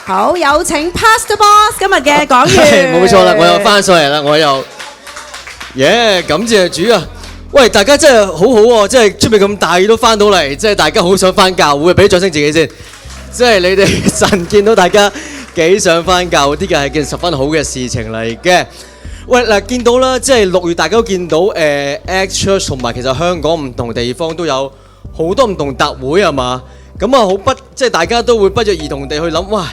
好，有請 Pastor Boss 今日嘅講員。冇錯啦，我又翻上嚟啦，我又感謝主啊！喂，大家真係好好喎，即係出面咁大雨都翻到嚟，即係大家好想翻教會，俾啲掌聲自己先。即係你哋神見到大家幾想翻教會，啲嘅係件十分好嘅事情嚟嘅。喂嗱，見到啦，即係6月大家都見到X Church 同埋其實香港唔同地方都有好多唔同特會係嘛？咁啊即係大家都會不約而同地去諗，哇！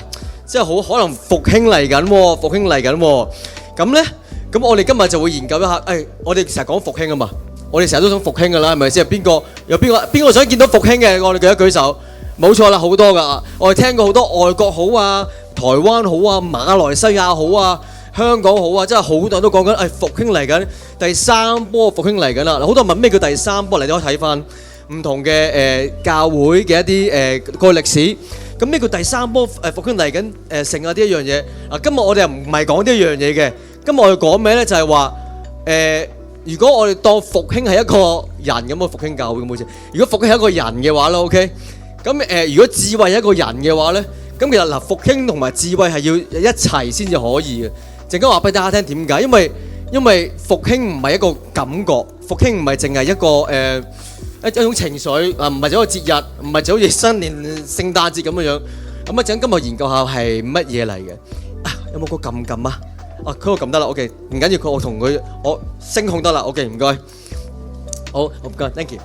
即係好可能復興嚟緊喎，復興嚟緊喎。咁咧，咁我哋今日就會研究一下，我哋成日講復興啊嘛，我哋成日都想復興㗎啦，係咪先？邊個想見到復興嘅？我哋舉一舉手。冇錯啦，好多㗎。我哋聽過好多外國好啊，台灣好啊，馬來西亞好啊，香港好啊，真係好多人都講緊，復興嚟緊，第三波復興嚟緊啦。好多人問咩叫第三波嚟？你可以睇翻唔同嘅教會嘅一啲個歷史。咁呢個第三波復興嚟緊成啊呢一樣嘢。今日我哋又唔係講呢一樣嘢嘅。今日我哋講咩咧？就係話如果我哋當復興係一個人咁嘅復興教會咁好似，如果復興係一個人嘅話咧 ，OK。咁如果智慧係一個人嘅話咧，咁其實嗱復興同埋智慧係要一齊先至可以嘅。陣間話俾大家聽點解？因為復興唔係一個感覺，復興唔係淨係一個一種情緒啊，唔係就一個節日，唔係就好似新年聖誕節咁樣樣。咁陣今日研究下係乜嘢嚟嘅？有冇個撳啊？佢個撳得啦 ，OK， 唔緊要，我同佢我聲控得啦 ，OK， 唔該。好，唔該 ，thank you。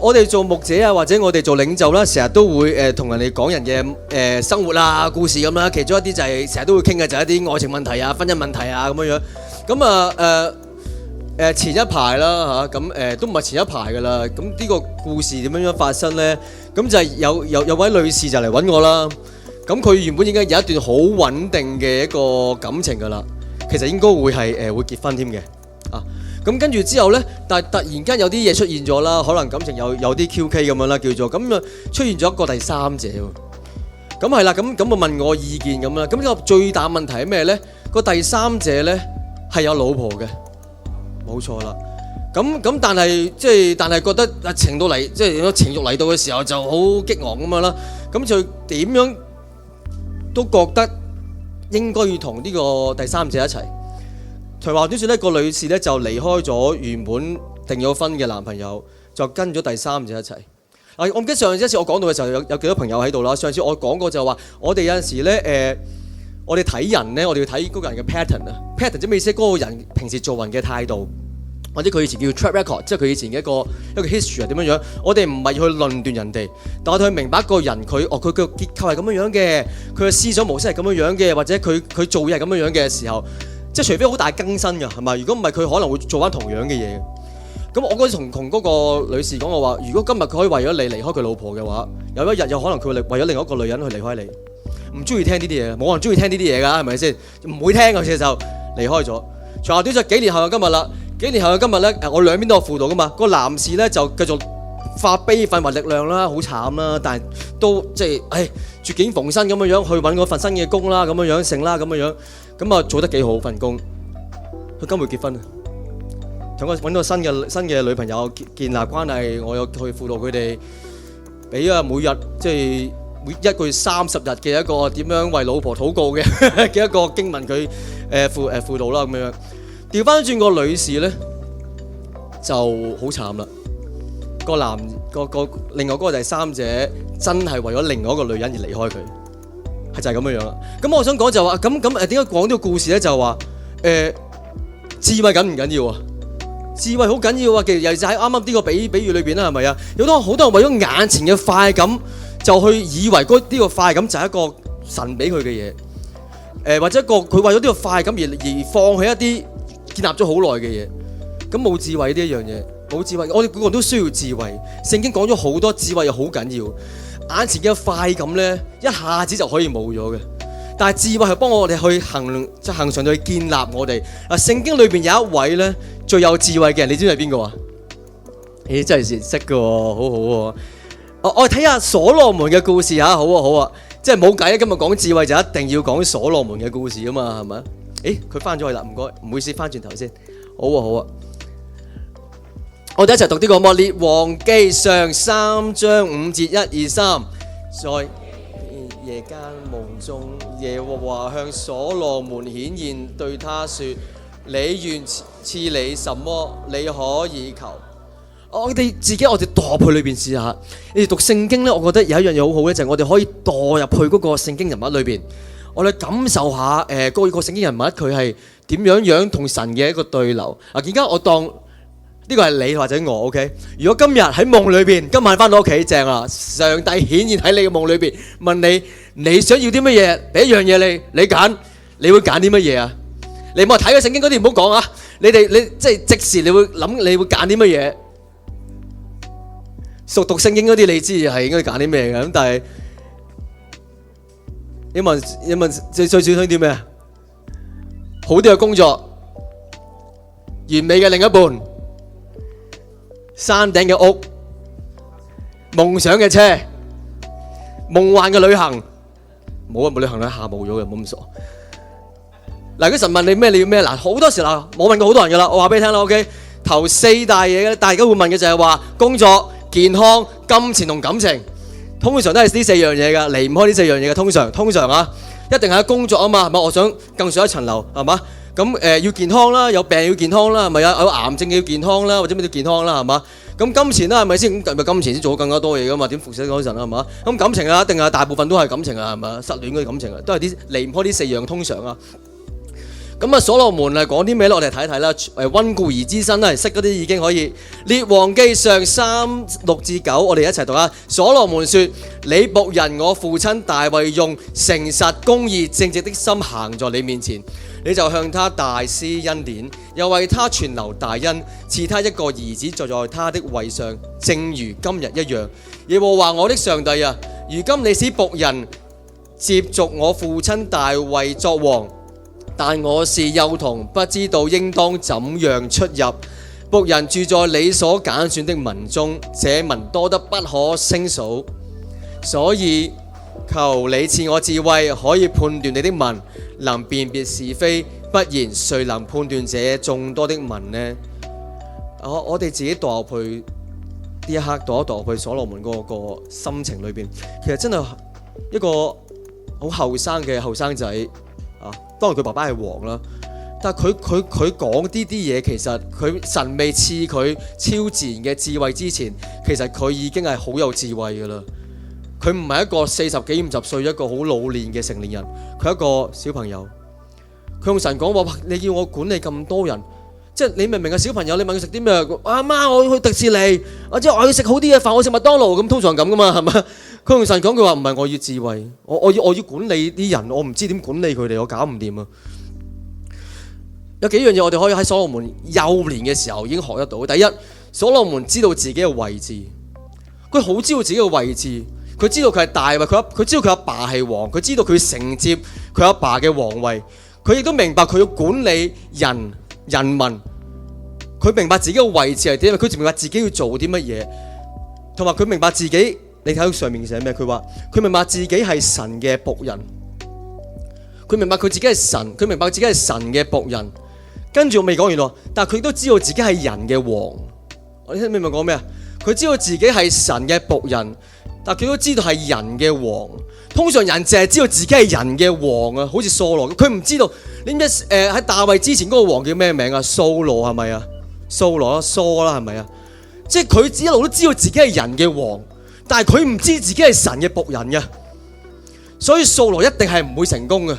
我哋做牧者啊，或者我哋做領袖啦，成日都會同人哋講人嘅生活啊、故事咁啦。其中一啲就係成日都會傾嘅，就係一啲愛情問題啊、婚姻問題啊咁樣樣。咁前一排啦嚇，咁都唔係前一排噶啦。咁呢個故事點樣發生咧？咁就係有位女士就嚟揾我啦。咁佢原本已經有一段好穩定嘅一個感情噶啦，其實應該會係會結婚添嘅啊。咁跟住之後呢，但係突然間有啲嘢出現咗啦，可能感情有啲 QK 咁樣啦，叫做咁啊出現咗一個第三者喎。咁係啦，咁就問我意見咁啦。咁呢個最大問題係咩呢？個第三者呢係有老婆嘅，冇錯啦。咁但係覺得情到嚟，即係情慾嚟到嘅時候就好激昂咁樣啦。咁就點樣都覺得應該要同呢個第三者一齊。長話短説呢個女士咧就離開咗原本定咗婚嘅男朋友，就跟咗第三者一齊。我唔記得上一次我講到嘅時候有幾多朋友喺度啦。上次我講過就話，我哋有陣時咧我哋睇人咧，我哋要睇嗰個人嘅 pattern 啊。pattern 即係咩意思？嗰個人平時做人嘅態度，或者佢以前叫 track record，即係佢以前嘅一個 history 係點樣樣。我哋唔係要去論斷人哋，但我哋去明白一個人佢嘅結構係咁樣樣嘅，佢嘅思想模式係咁樣樣嘅，或者佢做嘢係咁樣樣嘅時候。即係除非好大更新㗎，係咪？如果唔係，佢可能會做翻同樣嘅嘢。咁我嗰時同嗰個女士講，我話：如果今日佢可以為咗你離開佢老婆嘅話，有一日有可能佢會為咗另一個女人去離開你。唔中意聽呢啲嘢，冇人中意聽呢啲嘢㗎，係咪先？唔會聽嘅，其實就離開咗。長話短説，幾年後嘅今日啦，幾年後嘅今日咧，我兩邊都有輔導㗎嘛。個男士咧就繼續發悲憤為力量啦，好慘啦，但係都即係絕境逢生咁樣樣去揾嗰份新嘅工啦，咁樣樣成啦，咁樣樣。咁做得幾好份工，佢今日結婚啊，同我揾到新嘅女朋友建立關係，我有去輔導佢哋，俾每日即係每一個月30日嘅一個點樣為老婆禱告嘅一個經文佢輔導啦咁樣。調翻轉個女士咧就好慘啦，另外嗰個第三者真係為咗另外一個女人而離開佢。係就係咁樣樣啦。咁我想講就話咁點解講呢個故事咧？就話智慧緊唔緊要啊？智慧好緊要啊！其實尤其是喺啱啱呢個比喻裏邊啦，係咪啊？好多人為咗眼前嘅快感，就去以為呢個快感就係一個神俾佢嘅嘢，或者佢為咗呢個快感而放棄一啲建立咗好耐嘅嘢。咁冇智慧呢一樣嘢，冇智慧。我哋每個人都需要智慧。聖經講咗好多智慧又好緊要。眼前嘅快感咧，一下子就可以冇咗嘅。但係智慧係幫我哋去恆常去建立我哋。聖經裏邊有一位咧最有智慧嘅人，你知唔知係邊個啊？真係識嘅喎，好好喎。我睇下所羅門嘅故事嚇，好啊好啊，即係冇計啊！今日講智慧就一定要講所羅門嘅故事啊嘛，係咪？佢翻咗去啦，唔該，唔好意思，翻轉頭先。好啊好啊。我哋一齊讀呢個《列王記上》3章5節，1、2、3。再夜間夢中，耶和華向所羅門顯現，對他說：你願賜你什麼，你可以求。我哋墮入去裏邊試下。你哋讀聖經呢，我覺得有一樣嘢好好咧，就係我哋可以墮入去嗰個聖經人物裏邊，我哋感受下嗰個聖經人物佢係點樣同神嘅一個對流。而家我當呢個係你或者我 ，OK？ 如果今日喺夢裏邊，今晚翻到屋企正啦，上帝顯現喺你嘅夢裏邊，問你想要啲乜嘢，俾一樣嘢你揀，你會揀啲乜嘢啊？你唔好睇個聖經嗰啲唔好講啊！你即係即時你會諗你會揀啲乜嘢？熟讀聖經嗰啲你知係應該揀啲咩嘅，咁但係你問最少想啲咩啊？好啲嘅工作，完美嘅另一半，山頂嘅屋，夢想嘅車，夢幻嘅旅行，冇旅行咧，下冇咗嘅，冇咁傻。嗱，如果神問你咩，你要咩？嗱，好多時啦，我問過好多人噶啦，我話俾你聽啦 ，OK？ 頭四大嘢嘅，大家會問嘅就係話工作、健康、金錢同感情，通常都係呢四樣嘢噶，離唔開呢四樣嘢嘅。通常啊，一定係工作啊嘛，係咪？我想更上一層樓，係嘛？咁要健康啦，有病要健康啦，係咪啊？有癌症要健康啦，或者咩叫健康啦，係嘛？咁金錢啦，係咪先？咁金錢先做到更加多嘢噶嘛？點服侍嗰神啊，係嘛？咁感情啊，一定係大部分都係感情啊，係咪？失戀嗰啲感情啊，都係啲離唔開呢四樣通常啊。咁啊，所羅門係講啲咩咧？我哋睇一睇啦。溫故而知新啦，識嗰啲已經可以。列王記上3-6-9，我哋一齊讀啊。所羅門說：你僕人我父親大衛用誠實、公義、正直的心行在你面前，你就向他大施恩典，又為他存留大恩，賜他一個兒子坐在他的位上，正如今日一樣。耶和華我的上帝啊，如今你使僕人接續我父親大衛作王，但我是幼童，不知道應當怎樣出入。僕人住在你所揀選的民中，這民多得不可勝數，所以求你賜我智慧，可以判斷你的民，能辨別是非，不然誰能判斷這眾多的民呢？我哋自己墮入去呢一刻，墮入去所羅門嗰個心情裏邊，其實真係一個好後生嘅後生仔啊！當然佢爸爸係王啦，但係佢講呢啲嘢，其實佢神未賜佢超自然嘅智慧之前，其實佢已經係好有智慧噶啦。佢唔係一個40幾50歲一個好老練嘅成年人，佢係一個小朋友。佢用神講話：你要我管理咁多人，即係你明唔明啊？小朋友，你問佢食啲咩？阿媽，我要去迪士尼，或者我要食好啲嘅飯，我食麥當勞咁，通常咁噶嘛，係咪？佢用神講，佢話唔係，我要智慧，我要管理啲人，我唔知點管理佢哋，我搞唔掂啊！有幾樣嘢我哋可以喺所羅門幼年嘅時候已經學得到。第一，所羅門知道自己嘅位置，佢好知道自己嘅位置，佢知道佢係大衛，佢知道佢阿爸係王，佢知道佢承接佢阿爸嘅皇位，佢亦都明白佢要管理人民，佢明白自己嘅位置係點，佢明白自己要做啲乜嘢，同埋佢明白自己。你睇到上面寫咩？佢話佢明白自己係神嘅僕人，佢明白佢自己係神，佢明白自己係神嘅僕人。跟住我未講完咯，但係佢都知道自己係人嘅王。你聽明唔明講咩啊？佢知道自己係神嘅僕人，但係佢都知道係人嘅王。通常人淨係知道自己係人嘅王啊，好似掃羅，佢唔知道。你知唔知喺大衛之前嗰個王叫咩名啊？掃羅係咪啊？掃羅啦，蘇啦係咪啊？即係佢一路都知道自己係人嘅王。但係佢唔知自己係神嘅僕人嘅，所以掃羅一定係唔會成功嘅。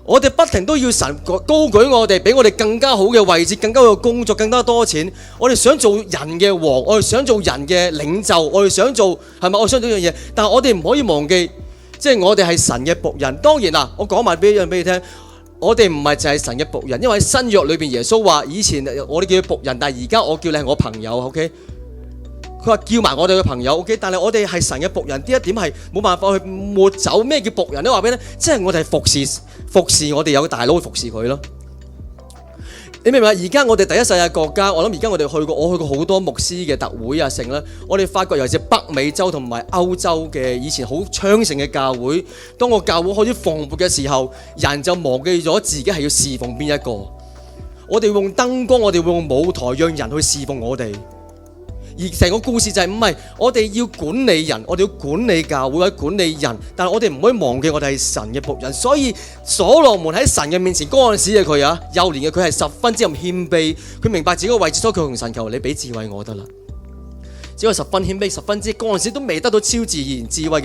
我哋不停都要神高舉我哋，俾我哋更加好嘅位置，更加好嘅工作，更加多錢。我哋想做人嘅王，我哋想做人嘅領袖，我哋想做係咪？我想做一樣嘢，但係我哋唔可以忘記，即係我哋係神嘅僕人。當然啦，我講埋俾一樣俾你聽，我哋唔係淨係神嘅僕人，因為喺新約裏邊耶穌話：以前我哋叫佢僕人，但係而家我叫你係我朋友。OK。佢話叫埋我哋嘅朋友 ，OK， 但係我哋係神嘅僕人，呢一點係冇辦法去抹走。咩叫僕人咧？話俾你聽，即係我哋係服侍我哋有個大佬去服侍佢咯。你明唔明啊？而家我哋第一世界國家，我諗而家我哋去過好多牧師嘅特會啊，成啦。我哋發覺尤其是北美洲同埋歐洲嘅以前好昌盛嘅教會，當個教會開始蓬勃嘅時候，人就忘記咗自己係要侍奉邊一個。我哋用燈光，我哋會用舞台，讓人去侍奉我哋。而成個故事就係唔係我哋要管理人，我哋要管理教會或者管理人，但係我哋唔可以忘記我哋係神嘅僕人。所以所羅門喺神嘅面前嗰陣時嘅佢啊，幼年嘅佢係十分之咁謙卑，佢明白自己嘅位置，所以佢同神求你俾智慧我得啦。只係十分謙卑，十分之嗰陣時都未得到超自然智慧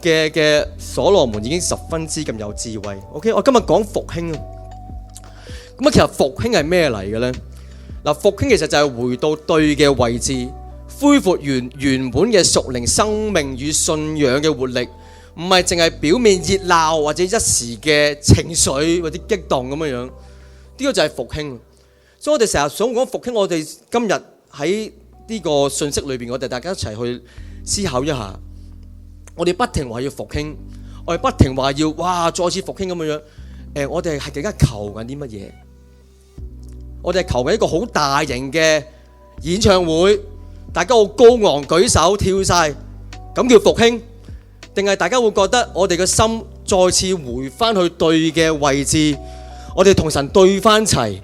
嘅所羅門已經十分之咁有智慧。OK， 我今日講復興啊。咁啊，其實復興係咩嚟嘅呢？嗱，復興其實就係回到對嘅位置，恢復原本嘅屬靈生命與信仰嘅活力，唔係淨係表面熱鬧或者一時嘅情緒或者激動咁樣樣。呢個就係復興。所以我哋成日想講復興，我哋今日喺呢個信息裏邊，我哋大家一齊去思考一下。我哋不停話要復興，我哋不停話要再次復興咁樣樣。我哋係更加求緊啲乜嘢？我哋係求緊一個好大型嘅演唱會，大家好高昂舉手跳晒，咁叫復興？定係大家會覺得我哋嘅心再次回翻去對嘅位置，我哋同神對翻齊？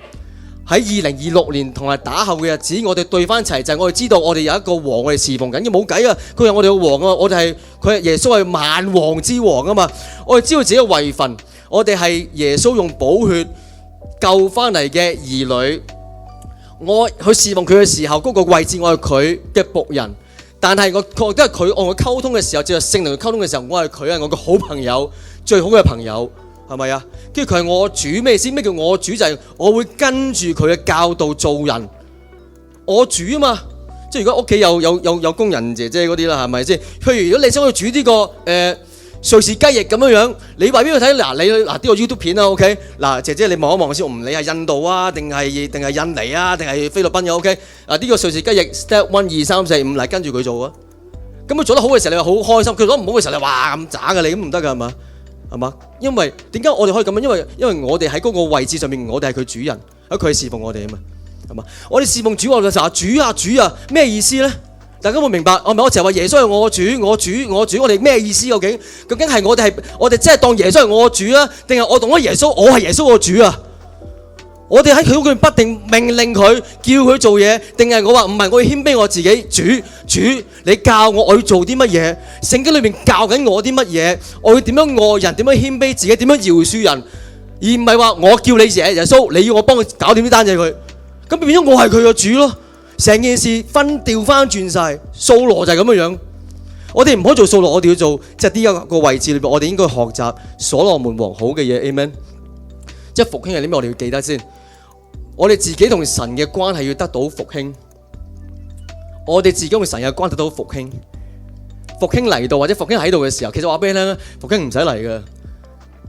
喺2026年同埋打後嘅日子，我哋對翻齊就係我哋知道我哋有一個王，我哋侍奉緊嘅，冇計啊！佢係我哋嘅王啊！我哋係佢係耶穌係萬王之王啊嘛！我哋知道自己嘅位份，我哋係耶穌用寶血救翻嚟嘅兒女。我去侍奉佢嘅時候，嗰個位置我係佢嘅僕人。但係我覺得佢按我溝通嘅時候，即係聖靈溝通嘅時候，我係佢係我嘅好朋友，最好嘅朋友。係咪啊？跟住佢係我主，咩意思？咩叫我主？就係我會跟住佢嘅教導做人。我主啊嘛，即係如果屋企有工人姐姐嗰啲啦，係咪先？譬如如果你想去煮呢個瑞士雞翼咁樣樣，你話俾佢睇嗱，你嗱呢個 YouTube 片啊 ，OK？嗱，姐姐你望一望先，我唔理係印度啊，定係印尼啊，定係菲律賓嘅 OK？嗱呢個瑞士雞翼 Step 1、2、3、4、5嚟跟住佢做啊。咁佢做得好嘅時候，你話好開心；佢做得唔好嘅時候，你話咁渣嘅你咁唔得㗎係嘛？係嘛？因為點解我哋可以咁樣？因為我哋喺嗰個位置上面，我哋係佢主人，喺佢侍奉我哋啊嘛，係嘛？我哋侍奉主我嘅時候，主啊，咩意思咧？大家會明白？我成日話耶穌係我主，我哋咩意思？究竟係我哋真係當耶穌係我主啊，定係我當咗耶穌，我係耶穌個主啊？我哋喺佢嗰邊不定命令佢，叫佢做嘢，定係我話唔係？我要謙卑我自己，主，你教我要做啲乜嘢？聖經裏面教緊我啲乜嘢？我要點樣愛人？點樣謙卑自己？點樣饒恕人？而唔係話我叫你耶穌，你要我幫佢搞掂呢單嘢佢，咁變咗我係佢個主咯。成件事調翻轉晒，掃羅就係咁樣樣。我哋唔可以做掃羅，我哋要做即係呢一個位置裏邊，我哋應該學習所羅門王好嘅嘢。Amen。即係復興係啲咩？我哋要記得先。我哋自己同神嘅關係要得到復興，我哋自己同神嘅關係得到復興。復興嚟到或者復興喺度嘅時候，其實話俾你聽咧，復興唔使嚟嘅，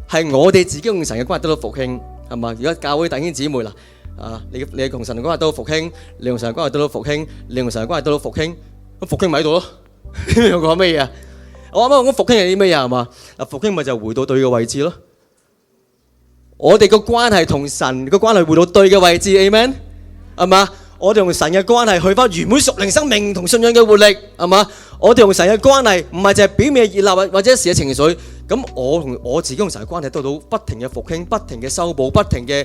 係我哋自己同神嘅關係得到復興，係嘛？如果教會弟兄姊妹啦，你同神嘅關係得到復興，你同神嘅關係得到復興，你同神嘅關係得到復興，咁復興咪喺度咯？你講咩嘢啊？我啱啱講復興係啲咩嘢係嘛？嗱，復興咪就回到對嘅位置咯。我哋個關係同神個關係回到對嘅位置 ，amen， 係嘛？我哋同神嘅關係去翻原本屬靈生命同信仰嘅活力，係嘛？我哋同神嘅關係唔係淨係表面嘅熱鬧或者一時嘅情緒，咁我同我自己同神嘅關係得到不停嘅復興、不停嘅修補、不停嘅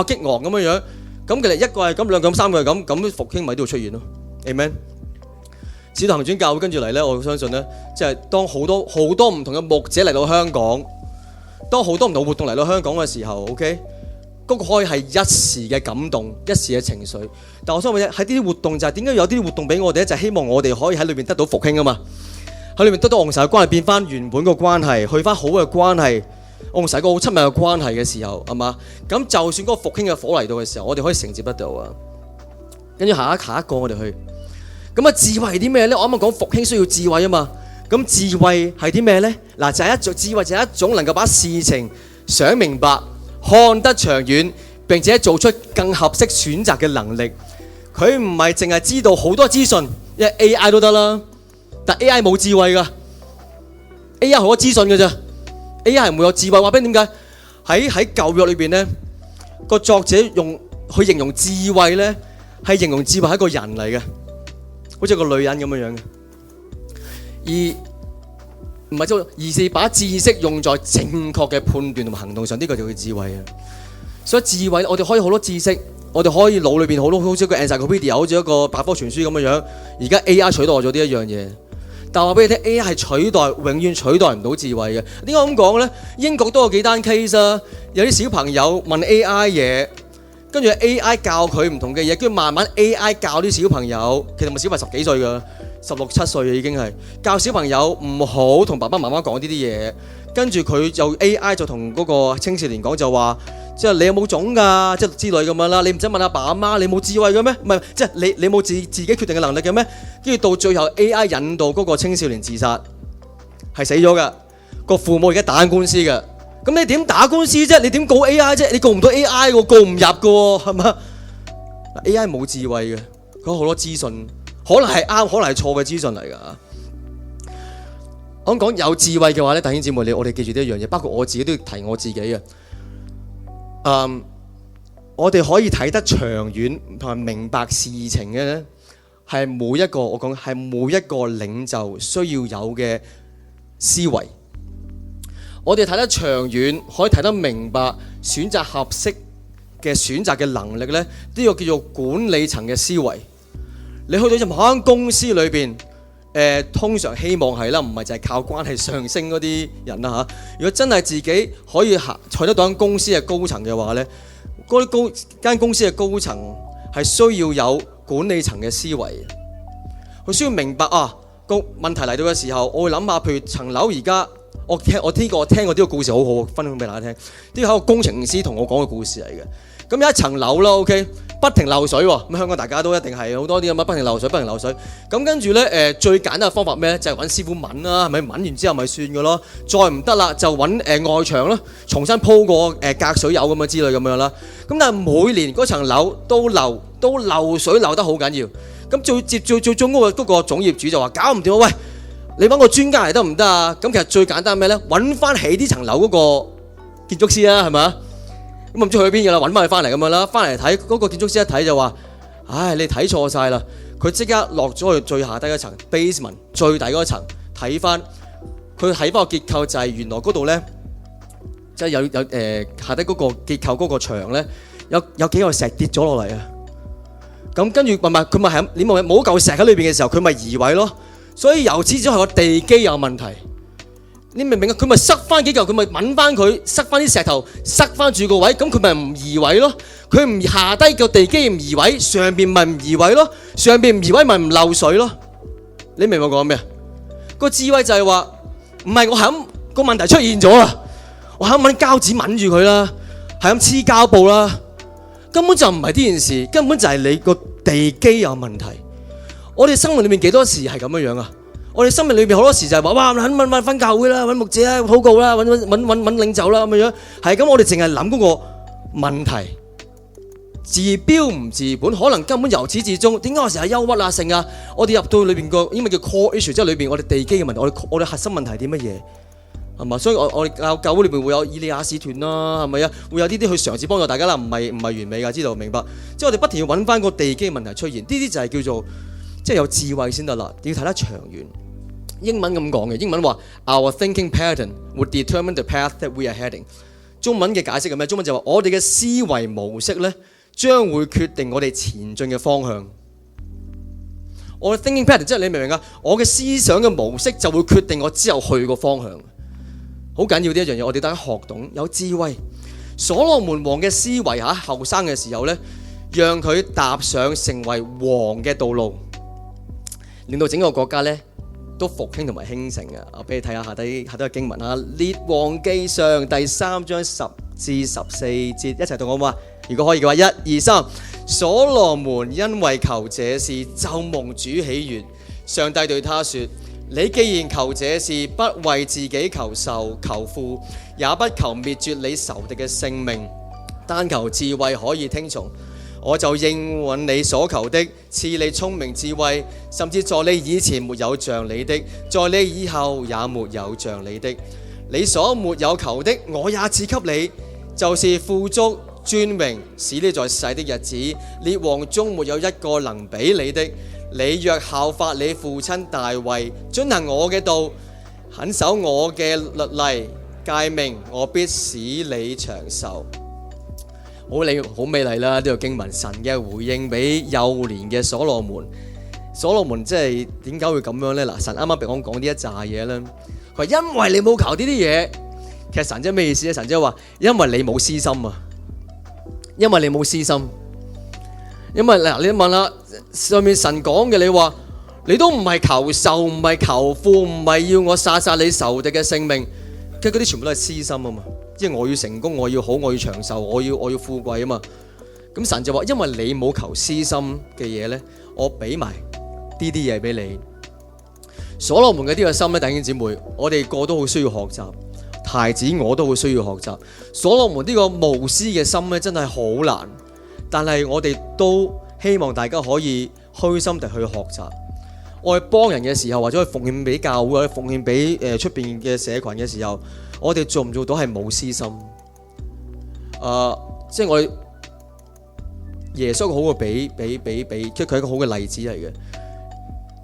激昂咁樣樣，咁其實一個係咁，兩個咁，三個係咁，咁復興咪都會出現咯 ，amen。使徒行傳教會跟住嚟咧，我相信咧，即係當好多唔同嘅牧者嚟到香港。當好多唔同活動嚟到香港嘅時候 ，OK， 嗰個可以係一時嘅感動、一時嘅情緒。但我想問喺呢啲活動就係點解有啲活動俾我哋咧？就係希望我哋可以喺裏面得到復興啊嘛！喺裏面得到同神嘅關係變翻原本個關係，去翻好嘅關係，同神一個好親密嘅關係嘅時候，係嘛？咁就算嗰個復興嘅火嚟到嘅時候，我哋可以承接得到啊！跟住下一個我哋去。咁啊，智慧係啲咩咧？我啱啱講復興需要智慧啊嘛。咁智慧係啲咩呢？嗱，就係一種智慧，就係一種能夠把事情想明白、看得長遠，並且做出更合適選擇嘅能力。佢唔係淨係知道好多資訊，因為 AI 都得啦，但 AI 冇智慧噶。AI 好多資訊嘅啫 ，AI 係唔會有智慧。話俾你點解？喺舊約裏邊呢，個作者用去形容智慧呢，係形容智慧係一個人嚟嘅，好似個女人咁樣樣嘅。而唔係而是把知識用在正確嘅判斷同埋行動上，呢個就叫智慧啊！所以智慧，我哋可以好多知識，我哋可以腦裏邊好似一個 encyclopedia， 好似一個百科全書咁嘅樣。而家 AI 取代咗呢一樣嘢，但係話俾你聽 ，AI 係永遠取代唔到智慧嘅。點解咁講呢？英國都有幾單 case 啊，有啲小朋友問 AI 嘢，跟住 AI 教佢唔同嘅嘢，跟住慢慢 AI 教啲小朋友，其實咪小朋友10幾歲㗎，16、17歲已經係教小朋友唔好同爸爸媽媽講呢啲嘢，跟住佢就 AI 就同嗰個青少年講就話。即係你有冇種㗎？即係之類咁樣啦。你唔使問阿爸阿媽，你冇智慧嘅咩？唔係，即係你冇自己決定嘅能力嘅咩？跟住到最後 AI 引導嗰個青少年自殺，係死咗㗎。個父母而家打緊官司㗎。咁你點打官司啫？你點告 AI 啫？你告唔到 AI 喎，告唔入㗎喎，係嘛？AI 冇智慧嘅，佢好多資訊，可能係啱，可能係錯嘅資訊嚟㗎。我講有智慧嘅話咧，弟兄姊妹，我哋記住呢一樣嘢，包括我自己都要提我自己嘅。我哋可以睇得長遠同埋明白事情嘅咧，係每一個我講係每一個領袖需要有嘅思維。我哋睇得長遠，可以睇得明白，選擇合適嘅選擇嘅能力咧，呢個叫做管理層嘅思維。你去到任何間公司裏邊，通常希望係啦，唔係就係靠關係上升嗰啲人啦嚇。如果真係自己可以取得到間公司嘅高層嘅話咧，嗰啲間公司嘅高層係需要有管理層嘅思維，佢需要明白個問題嚟到嘅時候，我會諗下，譬如層樓而家我聽過呢個故事好好，分享俾大家聽。呢個係一個工程師同我講嘅故事嚟嘅。咁有一層樓啦 ，OK， 不停漏水喎。咁香港大家都一定係好多啲咁啊，不停漏水。咁跟住咧最簡單嘅方法咩咧？就係揾師傅揾啦，係咪？揾完之後咪算嘅咯。再唔得啦，就揾外牆啦，重新鋪過隔水油咁樣之類咁樣啦。咁但係每年嗰層樓都漏水漏得好緊要。咁最終嗰個總業主就話搞唔掂啊！喂，你揾個專家嚟得唔得啊？咁其實最簡單咩咧？揾翻起呢層樓嗰個建築師啊，係咪？咁唔知去邊嘅啦，揾翻佢翻嚟咁樣啦，翻嚟睇嗰個建築師一睇就話：唉，你睇錯晒啦！佢即刻落咗去最下低嗰層 basement 最底嗰層睇翻，佢睇翻個結構就係原來嗰度咧，即係有下低嗰個結構嗰個牆咧，有幾個石跌咗落嚟啊！咁跟住佢咪係你冇嚿石喺裏邊嘅時候，佢咪移位咯。所以由此之後個地基有問題。你明唔明啊？佢咪塞翻幾嚿，佢咪揾翻佢，塞翻啲石頭，塞翻住個位，咁佢咪唔移位咯？佢唔下低個地基唔移位，上邊咪唔移位咯？上邊唔移位咪唔漏水咯？你明唔明我講咩啊？個智慧就係話，唔係我係咁個問題出現咗啦，我係咁揾膠紙抿住佢啦，係咁黐膠布啦，根本就唔係呢件事，根本就係你個地基有問題。我哋生命裏面幾多時係咁樣啊？我哋生命裏面好多時就係話，哇，揾分教會啦，揾牧者啦，禱告啦，揾領袖啦咁樣，係咁我哋淨係諗嗰個問題，治標唔治本，可能根本由始至終，點解我成日憂鬱啊成啊？我哋入到裏邊個英文叫 core issue， 即係裏邊我哋地基嘅問題，我哋核心問題係啲乜嘢？係嘛？所以我哋教會裏邊會有以利亞使團啦，係咪啊？會有呢啲去嘗試幫助大家啦，唔係完美㗎，知道明白？即係我哋不停要揾翻個地基嘅問題出現，呢啲就係叫做即係有智慧先得啦，要睇得長遠。英文咁講嘅，英文話 Our thinking pattern would determine the path that we are heading。中文嘅解釋係咩？中文就話我哋嘅思維模式咧，將會決定我哋前進嘅方向。我嘅 thinking pattern 即係你明唔明啊？我嘅思想嘅模式就會決定我之後去個方向。好緊要呢一樣嘢，我哋大家學懂有智慧。所羅門王嘅思維喺後生嘅時候咧，讓佢踏上成為王嘅道路，令到整個國家咧都復興同埋興盛嘅。我俾你睇下下底嘅經文啊，《列王記上》第3章10至14節，一齊讀好嘛？如果可以嘅話，1、2、3。所羅門因為求這事，就蒙主喜悅。上帝對他說：你既然求這事，不為自己求壽求富，也不求滅絕你仇敵嘅性命，但求智慧可以聽從，我就應允你所求的，賜你聰明智慧，甚至在你以前沒有像你的，在你以後也沒有像你的。你所沒有求的，我也賜給你，就是富足尊榮，使你在世的日子，列王中沒有一個能比你的。你若效法你父親大衛，遵行我嘅道，謹守我嘅律例誡命，我必使你長壽。好美麗啦！呢個經文神嘅回應俾幼年嘅所羅門。所羅門即係點解會咁樣呢？嗱，神啱啱俾我講呢一紮嘢咧，佢話因為你冇求呢啲嘢。其實神即係咩意思咧？神即係話因為你冇私心啊，因為你冇私心。因為嗱，你問下上面神講嘅，你話你都唔係求壽，唔係求富，唔係要我殺你仇敵嘅性命，其實嗰啲全部都係私心啊嘛。即係我要成功，我要好，我要長壽，我要富貴啊嘛。咁神就話因為你冇求私心嘅嘢咧，我俾埋呢啲嘢俾你。所羅門嘅呢個心咧，弟兄姊妹，我哋個都好需要學習。孩子我都好需要學習。所羅門呢個無私嘅心咧，真係好難。但係我哋都希望大家可以虛心地去學習。我哋幫人嘅時候，或者去奉獻俾教會，或者奉獻俾出邊嘅社群嘅時候，我哋做唔做到係冇私心？即係我耶穌好嘅比，即係佢係一個好嘅例子嚟嘅。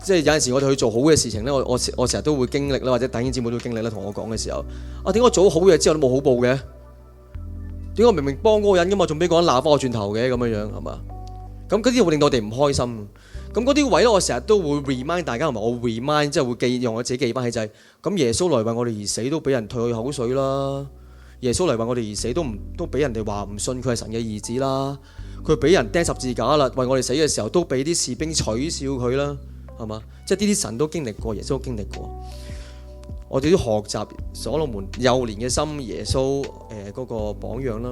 即係有陣時我哋去做好嘅事情咧，我成日都會經歷啦，或者弟兄姊妹都經歷啦，同我講嘅時候，點解我做好嘢之後都冇好報嘅？點解我明明幫嗰個人噶嘛，仲俾嗰個人鬧翻我轉頭嘅咁樣係嘛？咁嗰啲會令到我哋唔開心。咁嗰啲位咧，我成日都會 remind 大家，同埋我 remind 即係會用我自己記翻起就係，咁耶穌來為我哋而死都俾人退口水啦。耶穌嚟為我哋而死都俾人哋話唔信佢係神嘅兒子啦。佢俾人釘十字架啦，為我哋死嘅時候都俾啲士兵取笑佢啦，係嘛？即係呢啲神都經歷過，耶穌都經歷過。我哋都學習所羅門幼年嘅心，耶穌嗰個榜樣啦。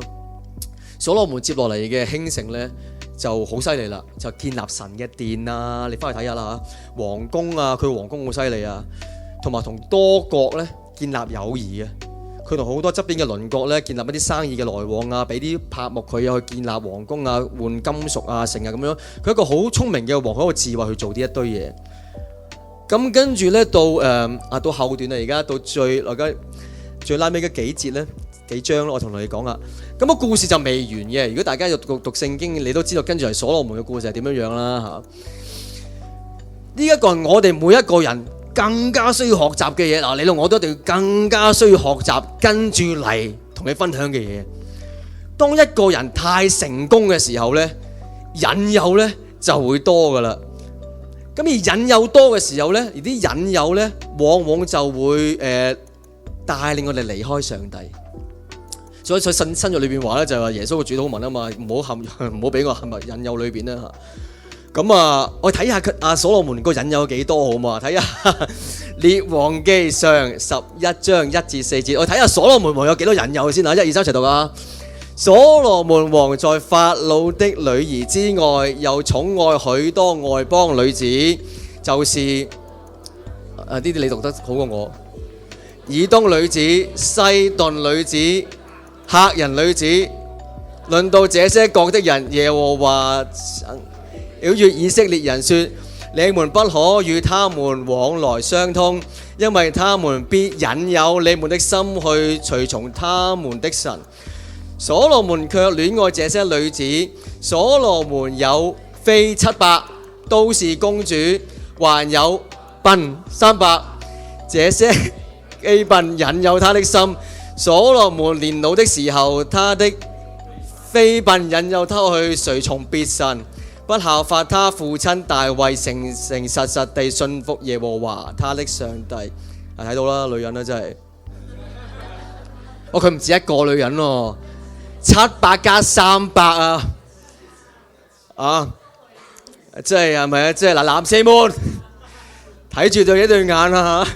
所羅門接落嚟嘅興盛咧就好犀利啦，就建立神嘅殿啊！你翻去睇下啦嚇，皇宮啊，佢皇宮好犀利啊，同埋同多國咧建立友誼嘅。佢同好多側邊嘅鄰國咧建立一啲生意嘅來往啊，俾啲柏木佢啊去建立皇宮啊，換金屬啊，成日咁樣。佢一個好聰明嘅王，好有智慧去做呢一堆嘢。咁跟住咧到後段啊，而家到最拉尾嘅幾節咧幾章咯，我同你講啦。咁個故事就未完嘅。如果大家有讀聖經，你都知道跟住係所羅門嘅故事係點樣樣啦嚇。呢一個係我哋每一個人更加需要學習嘅嘢。嗱，你同我都一定要更加需要學習跟住嚟同你分享嘅嘢。當一個人太成功嘅時候咧，引誘咧就會多噶啦。咁而引誘多嘅時候咧，而啲引誘咧往往就會帶領我哋離開上帝。所以新約裏邊話咧就係話耶穌嘅主禱文啊嘛，唔好俾我陷入引誘裏邊啦嚇。咁我睇下所羅門個引誘有幾多好嘛？睇下列王記上11章1至4節，我睇下所羅門王有幾多引誘先啊！1、2、3齊讀啊！所羅門王在法老的女兒之外，又寵愛許多外邦女子，就是呢啲你讀得好過我。以東女子、西頓女子、赫人女子，論到這些國的人，耶和華曉諭以色列人說：你們不可與他們往來相通，因為他們必引誘你們的心去隨從他們的神。所羅門卻戀愛這些女子。所羅門有妃700，都是公主，還有嬪300，這些妃嬪引誘他的心。所羅門年老的時候，他的妃嬪引誘他去隨從別神，不效法他父親大衛，誠誠實實地信服耶和華他的上帝。睇到啦，女人啦真係，佢唔止一個女人喎，700加300即係咪啊？即係嗱，男士們睇住對一對眼啦嚇，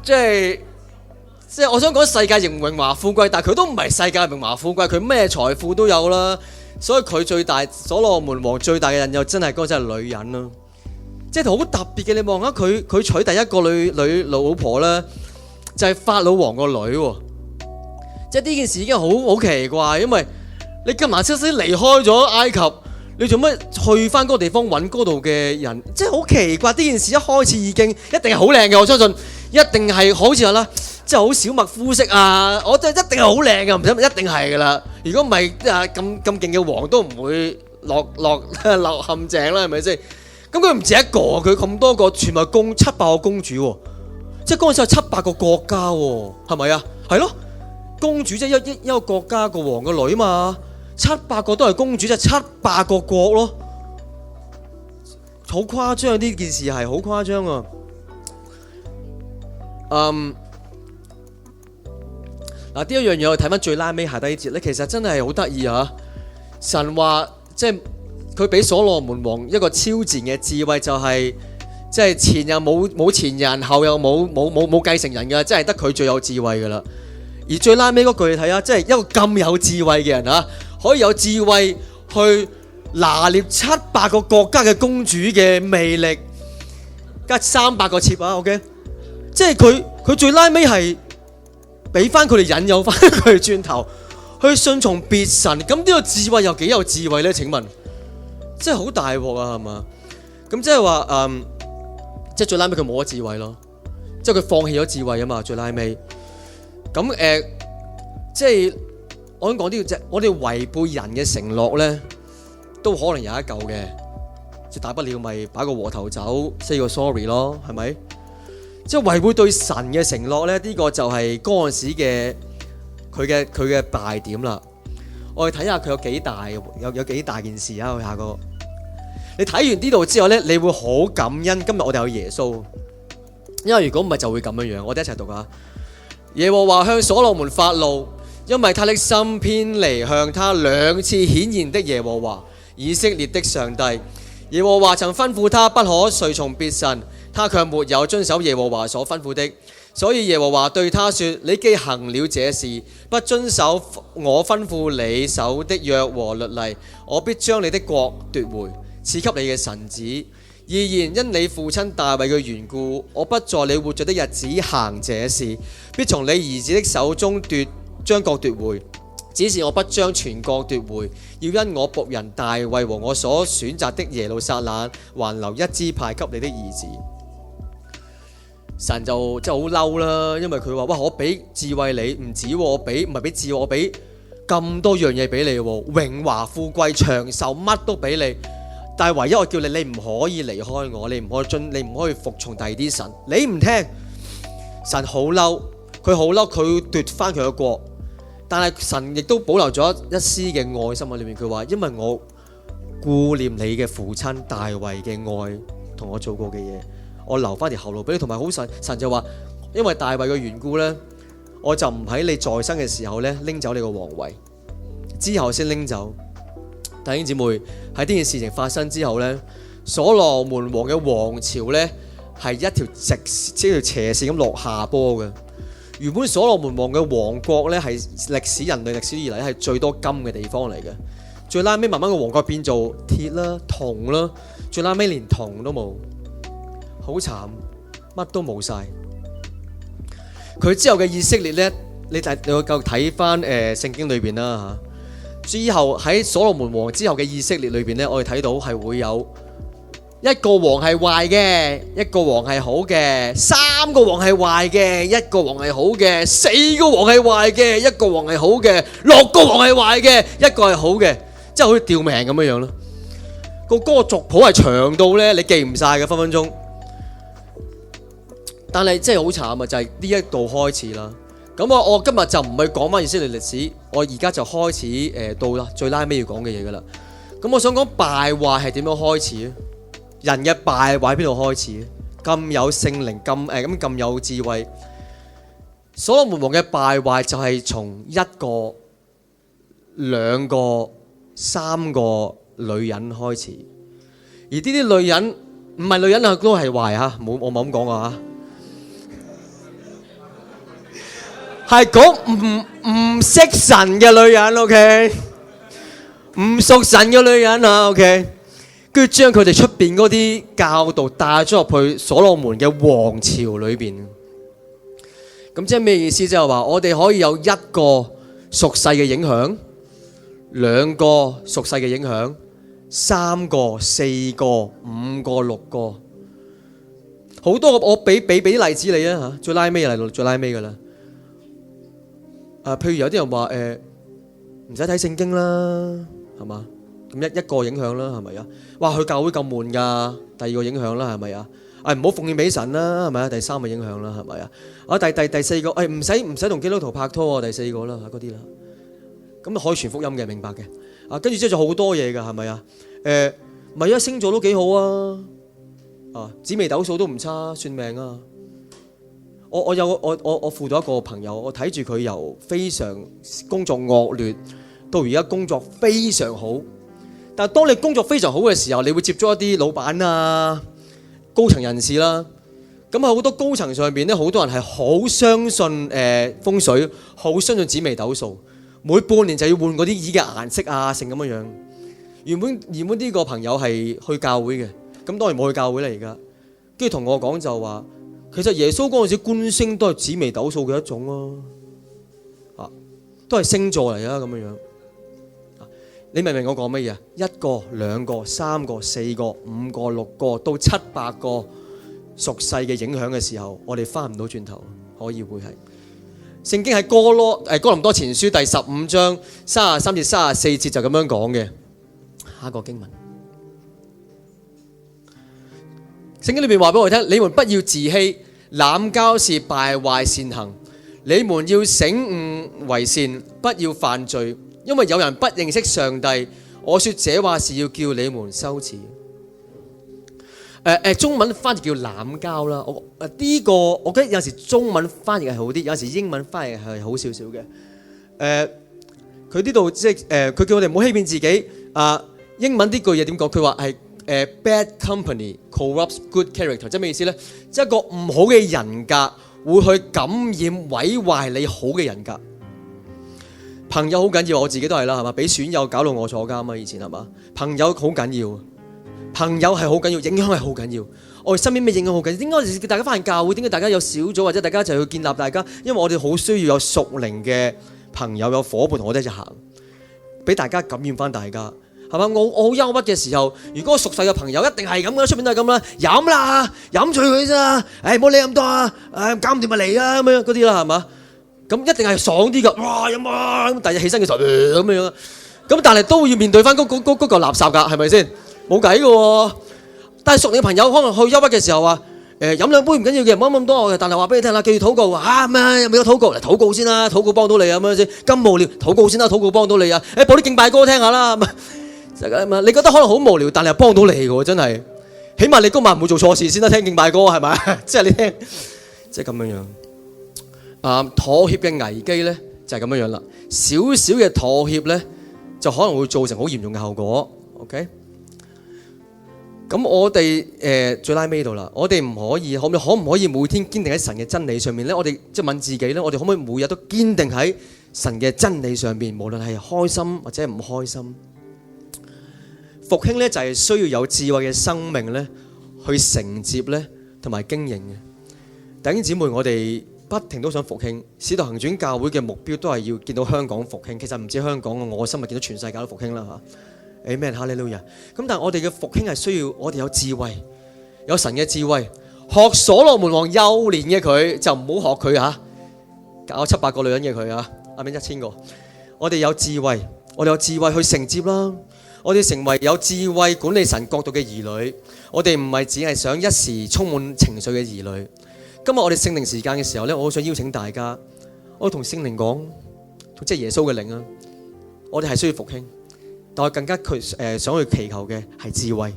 即係我想講世界仍榮華富貴，但係佢都唔係世界榮華富貴，佢咩財富都有啦。所以佢所羅門王最大嘅引誘真係真係女人啦，即係好特別嘅。你望下佢娶第一個女老婆咧，就係法老王個女喎。即係呢件事已經好奇怪，因為你咁難先離開咗埃及，你做乜去翻嗰個地方揾嗰度嘅人？即係好奇怪，呢件事一開始已經一定係好靚嘅，我相信一定係好似話啦，即係好小麥膚色啊！我真係一定係好靚嘅，唔使一定係噶啦。如果唔係咁勁嘅王都唔會落陷阱啦，係咪先？咁佢唔止一個，佢咁多個全部700個公主喎，即係嗰陣時有700個國家喎，係咪啊？係咯。公主即係一個國家個王個女嘛，700個都係公主，即係700個國咯，好誇張，呢件事係好誇張啊！嗱，呢一樣嘢我睇翻最拉尾下低節咧，其實真係好得意啊！神話即係佢俾所羅門王一個超自然嘅智慧，就係即係前又冇前人，後又冇繼承人㗎，即係得佢最有智慧㗎啦。而最拉尾嗰句你睇下，即係一個咁有智慧嘅人啊，可以有智慧去拿捏700個國家嘅公主嘅魅力，加300個妾啊 ，OK， 即係佢最拉尾係俾翻佢哋引誘翻佢哋轉頭去順從別神，咁呢個智慧又幾有智慧呢？請問，即係好大鑊啊，係嘛？咁即係話即係最拉尾佢冇咗智慧咯，即係佢放棄咗智慧啊嘛，最拉尾。咁即係我想講呢個啫，我哋違背人嘅承諾咧，都可能有一嚿嘅，即係大不了咪擺個和頭酒 say 個 sorry 咯，係咪？即係違背對神嘅承諾咧，呢個就係嗰陣時嘅佢嘅敗點啦。我哋睇下佢有幾大，有幾大件事啊！下個你睇完呢度之後咧，你會好感恩今日我哋有耶穌，因為如果唔係就會咁樣樣。我哋一齊讀下。耶和華向所羅門發怒，因為他的心偏離向他2次顯現的耶和華以色列的上帝。耶和華曾吩咐他不可隨從別神，他卻沒有遵守耶和華所吩咐的。所以耶和華對他說：你既行了這事，不遵守我吩咐你守的約和律例，我必將你的國奪回，賜給你嘅臣子。然因你父親大衛嘅緣故，我不在你活着的日子行這事，必從你兒子的手中將國奪回。只是我不將全國奪回，要因我僕人大衛和我所選擇的耶路撒冷，還留一支派給你的兒子。神就真係好嬲啦，因為佢話：哇，我俾智慧你，唔止我俾，唔係俾智慧，我俾咁多樣嘢俾你，榮華富貴長壽乜都俾你。但係唯一我叫你，你唔可以離開我，你唔可以服從第二啲神，你唔聽，神好嬲，佢好嬲，佢奪翻佢嘅國。但係神亦都保留咗一絲嘅愛心喺裏面，佢話：因為我顧念你嘅父親大衛嘅愛同我做過嘅嘢，我留翻條後路俾你。同埋好神就話：因為大衛嘅緣故呢，我就唔喺你在生嘅時候呢拎走你個皇位，之後先拎走。弟兄姊妹，喺呢件事情發生之後呢，所羅門王嘅王朝呢係一條斜線咁落下坡嘅。原本所羅門王嘅王國呢係人類歷史以嚟係最多金嘅地方嚟嘅，最拉尾慢慢個王國變做鐵啦、銅啦，最拉尾連銅都冇，好慘，乜都冇晒。佢之後嘅以色列呢，你夠睇翻聖經裏邊啦嚇。之後喺所羅門王之後嘅以色列裏邊呢，我哋睇到係會有一個王係壞嘅，一個王係好嘅，3個王係壞嘅，一個王係好嘅，4個王係壞嘅，一個王係好嘅，6個王係壞嘅，一個係好嘅，即係好似吊命咁樣樣咯。個族譜係長到呢，你記唔晒嘅分分鐘。但係真係好慘啊！就係呢一度開始啦。咁我今日就唔係講翻以色列歷史，我而家就開始到啦最拉尾要講嘅嘢噶啦。咁我想講敗壞係點樣開始？人嘅敗壞喺邊度開始？咁有聖靈，咁有智慧。所羅門王嘅敗壞就係從1個、2個、3個女人開始，而呢啲女人唔係女人啊，都係壞嚇，我冇咁講啊嚇。係講唔識神嘅女人 ，OK， 唔屬神嘅女人啊 ，OK， 跟住將佢哋出邊嗰啲教導帶咗入去所羅門嘅王朝裏邊。咁即係咩意思？即係話我哋可以有1個屬世嘅影響，2個屬世嘅影響，3個、4個、5個、6個，好多個。我俾啲例子你啊嚇，最拉尾嚟到最拉尾噶啦。譬如有啲人話唔使睇聖經啦，係嘛？咁一個影響啦，係咪啊？哇，去教會咁悶㗎，第2個影響啦，係咪啊？唔好奉獻俾神啦，係咪啊？第三個影響啦，係咪啊？第四個唔使同基督徒拍拖喎，第四個啦嗰啲啦，咁可以傳福音嘅，明白嘅。跟住之後就好多嘢㗎，係咪啊？咪啊，星座都幾好啊，紫微斗數都唔差，算命啊。我輔導一個朋友，我睇住佢由非常工作惡劣到而家工作非常好。但係當你工作非常好嘅時候，你會接觸一啲老闆啊、高層人士啦。咁喺好多高層上邊咧，好多人係好相信風水，好相信紫微斗數。每半年就要換嗰啲椅嘅顏色啊，成咁樣樣。原本呢個朋友係去教會嘅，咁當然冇去教會啦而家。跟住同我講就話，其實耶穌嗰陣時觀星都係紫微斗數嘅一種咯，都係星座嚟啊咁樣樣。你明唔明我講乜嘢啊？一個、兩個、三個、四個、五個、六個到700個屬世嘅影響嘅時候，我哋翻唔到轉頭，可以會係。聖經喺哥林多前書第15章33至34節就咁樣講嘅。下一個經文，聖經裏面話俾我哋聽：你們不要自欺，濫交是敗壞善行。你們要醒悟為善，不要犯罪。因為有人不認識上帝，我說這話是要叫你們羞恥。中文翻譯叫濫交啦。呢個我覺得有時中文翻譯係好啲，有時英文翻譯係好少少嘅。佢呢度即係佢叫我哋唔好欺騙自己。英文呢句嘢點講？佢話係bad company corrupts good character，即係咩意思呢？即係一個唔好嘅人格會去感染毀壞你好嘅人格。朋友好緊要，我自己都係啦，係嘛？俾損友搞到我坐監啊！以前係嘛？朋友好緊要，朋友係好緊要，影響係好緊要。我哋身邊咩影響好緊要？點解大家翻教會？點解大家有小組或者大家一齊去建立大家？因為我哋好需要有屬靈嘅朋友，有夥伴同我哋一齊行，俾大家感染翻大家，係嘛？我好憂鬱嘅時候，如果我熟悉嘅朋友一定係咁嘅，出面都係咁啦，飲啦，飲醉佢咋？唔好理咁多啊！搞唔掂咪嚟啊咁樣嗰啲啦，係嘛？咁一定係爽啲㗎，哇飲啊！咁第日起身嘅時候咁樣，咁但係都要面對翻嗰嚿垃圾㗎，係咪先？冇計㗎喎。但係熟你嘅朋友可能去憂鬱嘅時候話，飲兩杯唔緊要嘅，唔好咁多嘅。但係話俾你聽啦，記住禱告咩？有冇禱告？嚟禱告先啦，禱告幫到你啊咁樣先。咁無聊，禱告先啦，禱告幫到你啊！播啲敬拜歌聽下啦，就咁你覺得可能好無聊，但係幫到你㗎喎，真係。起碼你嗰晚唔會做錯事先啦，聽敬拜歌係咪？即係你聽，即係咁樣樣。妥協嘅危機呢，就係咁樣樣啦，少少嘅妥協呢，就可能會造成好嚴重嘅後果。OK， 咁我哋最拉尾度啦，我哋可唔可以每天堅定喺神嘅真理上面呢？我哋即係問自己呢，我哋可唔可以每日都堅定喺神嘅真理上面，無論係開心或者唔開心？復興呢，就係需要有智慧嘅生命呢，去承接呢，同埋經營嘅。弟兄姊妹，我哋不停都想復興，使徒行傳教會嘅目標都係要見到香港復興。其實唔止香港，我心咪見到全世界都復興啦嚇。Amen，哈利路亞。咁但係我哋嘅復興係需要我哋有智慧，有神嘅智慧。學所羅門王幼年嘅佢，就唔好學佢嚇，搞700個女人嘅佢啊，啱啱1000個。我哋有智慧，我哋有智慧去承接啦。我哋成為有智慧管理神國度嘅兒女。我哋唔係只係想一時充滿情緒嘅兒女。今日我哋聖靈時間嘅時候呢，我好想邀請大家，我同聖靈講，即係耶穌嘅靈啊，我哋係需要復興，但我更加想去祈求嘅係智慧，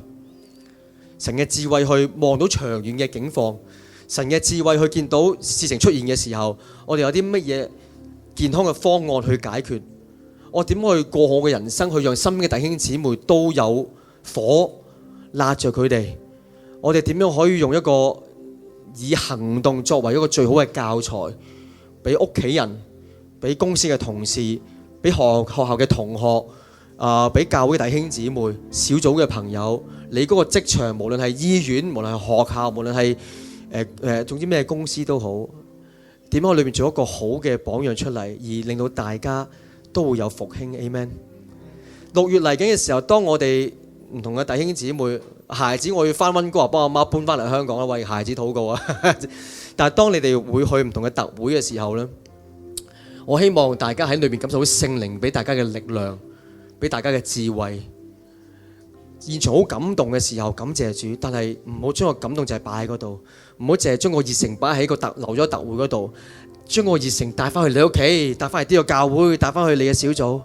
神嘅智慧去望到長遠嘅境況，神嘅智慧去見到事情出現嘅時候，我哋有啲乜嘢健康嘅方案去解決，我點去過好嘅人生，去讓身邊嘅弟兄姊妹都有火辣着佢哋，我哋點樣可以用一個以行動作為一個最好嘅教材，俾屋企人、俾公司嘅同事、俾學校嘅同學、俾教會弟兄姊妹、小組嘅朋友，你嗰個職場，無論係醫院、無論係學校、無論係總之咩公司都好，點樣喺裏面做一個好嘅榜樣出嚟，而令到大家都會有復興。Amen。6月嚟緊嘅時候，當我哋唔同嘅弟兄姊妹，孩子我要翻溫哥華幫阿媽搬翻嚟香港啦，為孩子禱告啊！但係當你哋會去唔同嘅特會嘅時候呢，我希望大家喺裏面感受到聖靈俾大家嘅力量，俾大家嘅智慧。現場好感動嘅時候，感謝主，但係唔好將個感動就係擺喺嗰度，唔好淨係將個熱誠擺喺個留咗特會嗰度，將個熱誠帶翻去你屋企，帶翻去呢個教會，帶翻去你嘅小組。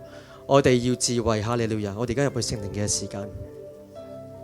我哋要智慧，哈利路亞！我哋而家入去聖靈嘅時間。